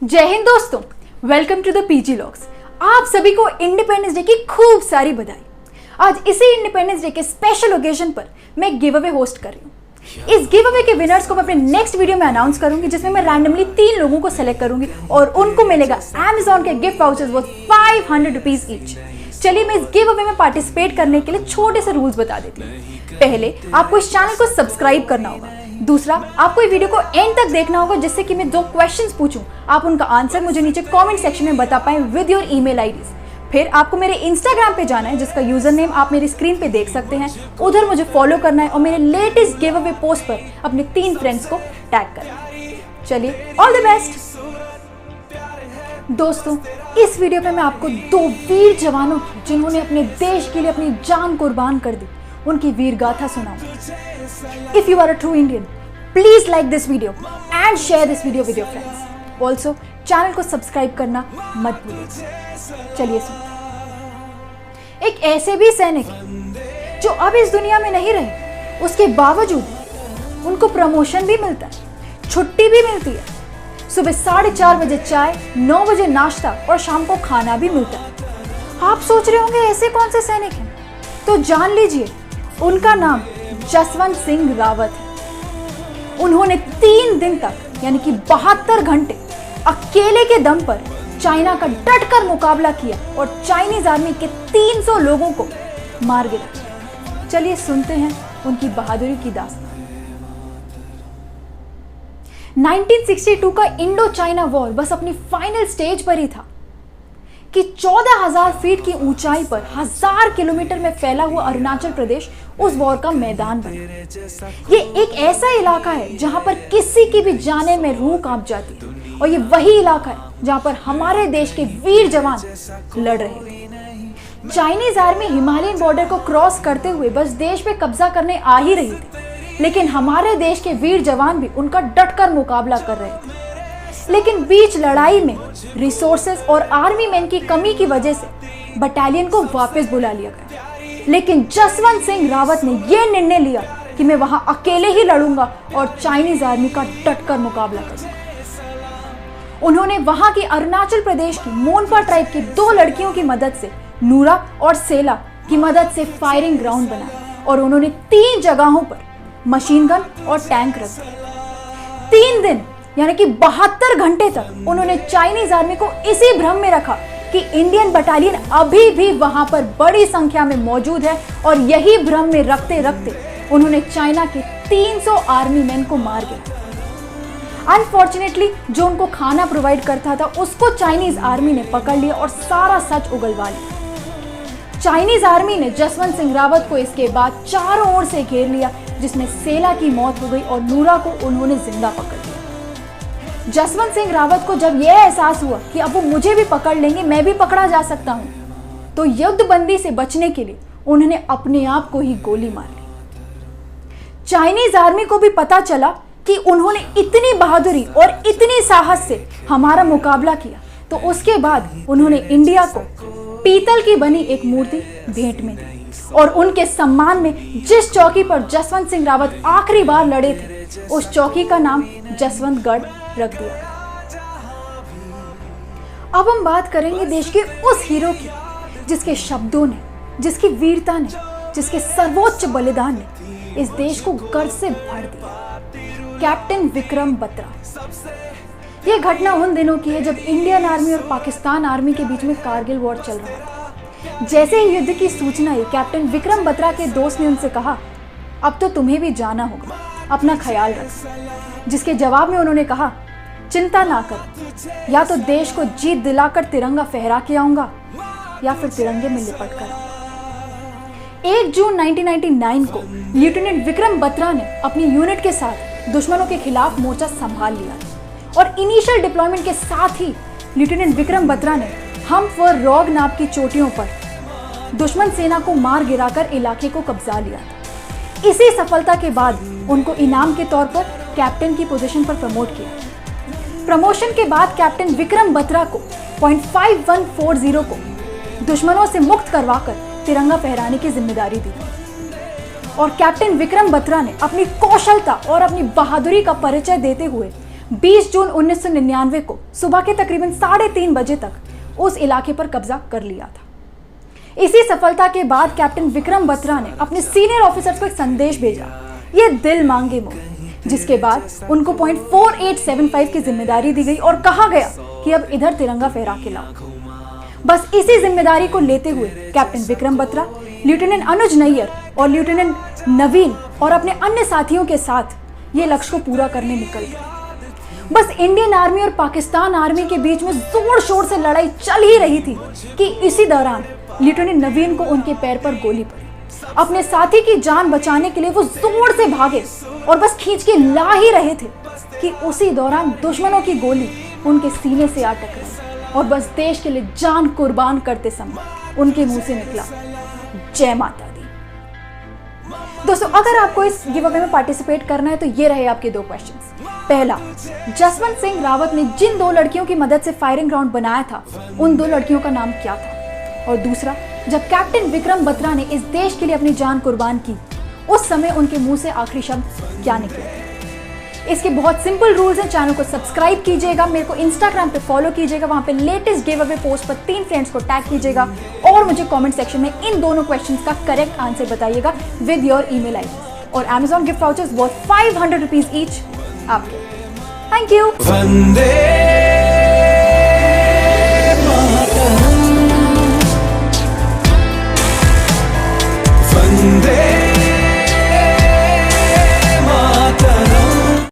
जय हिंद दोस्तों, welcome to the PG logs. आप सभी को इंडिपेंडेंस डे की खूब सारी बधाई। आज इसी इंडिपेंडेंस डे के स्पेशल ओकेजन पर मैं गिव अवे होस्ट कर रही हूँ। इस गिव अवे के विनर्स को मैं अपने नेक्स्ट वीडियो में अनाउंस करूंगी, जिसमें मैं रैंडमली 3 लोगों को सेलेक्ट करूंगी और उनको मिलेगा Amazon के gift vouchers worth 500 rupees each. चलिए मैं इस गिव अवे में पार्टिसिपेट करने के लिए छोटे से रूल्स बता देती हूँ। पहले आपको इस चैनल को सब्सक्राइब करना होगा। दूसरा, आपको ये वीडियो को एंड तक देखना होगा, जिससे कि मैं जो क्वेश्चंस पूछूं आप उनका आंसर मुझे नीचे कमेंट सेक्शन में बता पाएं विद योर ईमेल आईडीज। फिर आपको मेरे इंस्टाग्राम पे जाना है, जिसका यूजर नेम आप मेरी स्क्रीन पे देख सकते हैं। उधर मुझे फॉलो करना है और मेरे लेटेस्ट गिव अवे पोस्ट पर अपने 3 फ्रेंड्स को टैग करना है। चलिए, ऑल द बेस्ट दोस्तों। इस वीडियो पे मैं आपको 2 वीर जवानों की, जिन्होंने अपने देश के लिए अपनी जान कुर्बान कर दी, उनकी वीर गाथा सुनाऊंगी। If you are a true Indian, please like this video and share this video with your friends. Also channel को सब्सक्राइब करना मत भूलिए। चलिए सुनते। एक ऐसे भी सैनिक जो अब इस दुनिया में नहीं रहे, उसके बावजूद उनको प्रमोशन भी मिलता है, छुट्टी भी मिलती है, सुबह 4:30 बजे चाय, 9 बजे नाश्ता और शाम को खाना भी मिलता है। आप सोच रहे होंगे ऐसे कौन से सैनिक हैं? तो जान लीजिए, उनका नाम जसवंत सिंह रावत है। उन्होंने 3 दिन तक यानी कि 72 घंटे अकेले के दम पर चाइना का डटकर मुकाबला किया और चाइनीज आर्मी के 300 लोगों को मार गिराया। चलिए सुनते हैं उनकी बहादुरी की दास्तान। 1962 का इंडो चाइना वॉर बस अपनी फाइनल स्टेज पर ही था कि 14,000 फीट की ऊंचाई पर 1000 किलोमीटर में फैला हुआ अरुणाचल प्रदेश उस वॉर का मैदान बना। ये एक ऐसा इलाका है जहां पर किसी की भी जाने में रूह कांप जाती है, और ये वही इलाका है जहां पर हमारे देश के वीर जवान लड़ रहे थे। चाइनीज आर्मी हिमालयन बॉर्डर को क्रॉस करते हुए बस देश पे कब्जा करने आ ही रही थी, लेकिन हमारे देश के वीर जवान भी उनका डटकर मुकाबला कर रहे थे। लेकिन बीच लड़ाई में रिसोर्सेज और आर्मी मैन की कमी की वजह से बटालियन को वापस बुला लिया गया। लेकिन जसवंत सिंह रावत ने यह निर्णय लिया कि मैं वहां अकेले ही लड़ूंगा और चाइनीज आर्मी का डटकर मुकाबला करूंगा। उन्होंने वहां की अरुणाचल प्रदेश की मोनपा ट्राइब की 2 लड़कियों की मदद से नूरा और सेला की मदद से फायरिंग ग्राउंड बनाया और उन्होंने 3 जगहों पर मशीन गन और टैंक रख दिए। 3 दिन यानी कि 72 घंटे तक उन्होंने चाइनीज आर्मी को इसी भ्रम में रखा कि इंडियन बटालियन अभी भी वहां पर बड़ी संख्या में मौजूद है, और यही भ्रम में रखते रखते उन्होंने चाइना के 300 आर्मी मैन को मार गिराया। अनफॉर्चुनेटली जो उनको खाना प्रोवाइड करता था, उसको चाइनीज आर्मी ने पकड़ लिया और सारा सच उगलवा लिया। चाइनीज आर्मी ने जसवंत सिंह रावत को इसके बाद चारों ओर से घेर लिया, जिसमें सेला की मौत हो गई और नूरा को उन्होंने जिंदा पकड़ लिया। जसवंत सिंह रावत को जब यह एहसास हुआ कि अब वो मुझे भी पकड़ लेंगे, मैं भी पकड़ा जा सकता हूं, तो युद्धबंदी से बचने के लिए उन्होंने अपने आप को ही गोली मार ली। चाइनीज आर्मी को भी पता चला कि उन्होंने इतनी बहादुरी और इतनी साहस से हमारा मुकाबला किया, तो उसके बाद उन्होंने इंडिया को पीतल की बनी एक मूर्ति भेंट में दी और उनके सम्मान में जिस चौकी पर जसवंत सिंह रावत आखिरी बार लड़े थे, उस चौकी का नाम जसवंतगढ़ रख दिया। अब हम बात करेंगे देश के उस हीरो की, जिसके शब्दों ने, जिसकी वीरता ने, जिसके सर्वोच्च बलिदान ने इस देश को गर्व से भर दिया। कैप्टन विक्रम बत्रा। यह घटना उन दिनों की है जब इंडियन आर्मी और पाकिस्तान आर्मी के बीच में कारगिल वॉर चल रहा था। जैसे ही युद्ध की सूचना आई, कैप्टन विक्रम बत्रा के दोस्त ने उनसे कहा, अब तो तुम्हें भी जाना होगा, अपना ख्याल रख। जिसके जवाब में उन्होंने कहा, चिंता ना कर, या तो देश को जीत दिलाकर तिरंगा फहरा के आऊंगा, या फिर तिरंगे में लिपट कर आऊंगा। 1 जून 1999 को लेफ्टिनेंट विक्रम बत्रा ने अपनी यूनिट के साथ दुश्मनों के खिलाफ मोर्चा संभाल लिया और इनिशियल डिप्लॉयमेंट के साथ ही लेफ्टिनेंट विक्रम बत्रा ने हम्फ व रॉग नाम की चोटियों पर दुश्मन सेना को मार गिराकर इलाके को कब्जा लिया। इसी सफलता के बाद उनको इनाम के तौर पर कैप्टन की पोजीशन पर प्रमोट किया। प्रमोशन के बाद कैप्टन विक्रम बत्रा को .5140 को दुश्मनों से मुक्त करवाकर तिरंगा फहराने की जिम्मेदारी दी और कैप्टन विक्रम बत्रा ने अपनी कौशलता और अपनी बहादुरी का परिचय देते हुए 20 जून 1999 को सुबह के तकरीबन 3:30 बजे तक उस इलाके पर कब्जा कर लिया था। इसी सफलता के बाद कैप्टन विक्रम बत्रा ने अपने सीनियर ऑफिसर्स को एक संदेश भेजा, ये दिल मांगे मोर, जिसके बाद उनको पॉइंट 4875 की जिम्मेदारी दी गई और कहा गया कि अब इधर तिरंगा फहरा के लाओ। बस इसी जिम्मेदारी को लेते हुए कैप्टन विक्रम बत्रा, लेफ्टिनेंट अनुज नैयर और लेफ्टिनेंट नवीन और अपने अन्य साथियों के साथ ये लक्ष्य को पूरा करने निकल गए। बस इंडियन आर्मी और पाकिस्तान आर्मी के बीच में जोर शोर से लड़ाई चल ही रही थी कि इसी दौरान लेफ्टिनेंट नवीन को उनके पैर पर गोली पड़ी। अपने साथी की जान बचाने के लिए वो जोर से भागे और बस खींच के ला ही रहे थे कि उसी दौरान दुश्मनों की गोली उनके सीने से आ टकराई और बस देश के लिए जान कुर्बान करते समय उनके मुंह से निकला, जय माता दी। दोस्तों, अगर आपको इस गिव अवे में पार्टिसिपेट करना है तो ये रहे आपके 2 क्वेश्चंस। पहला, जसवंत सिंह रावत ने जिन 2 लड़कियों की मदद से फायरिंग ग्राउंड बनाया था, उन 2 लड़कियों का नाम क्या था? और दूसरा, जब कैप्टन विक्रम बत्रा ने इस देश के लिए अपनी जान कुर्बान की, उस समय उनके मुंह से आखिरी शब्द क्या निकले थे? इसके बहुत सिंपल रूल्स हैं। चैनल को सब्सक्राइब कीजिएगा, मेरे को इंस्टाग्राम पे फॉलो कीजिएगा, वहां पे लेटेस्ट गिव अवे पोस्ट पर 3 फ्रेंड्स को टैग कीजिएगा और मुझे कमेंट सेक्शन में इन दोनों क्वेश्चंस का करेक्ट आंसर बताइएगा विद योर ईमेल आईडी। और Amazon gift vouchers worth 500 rupees each आपके। Thank you.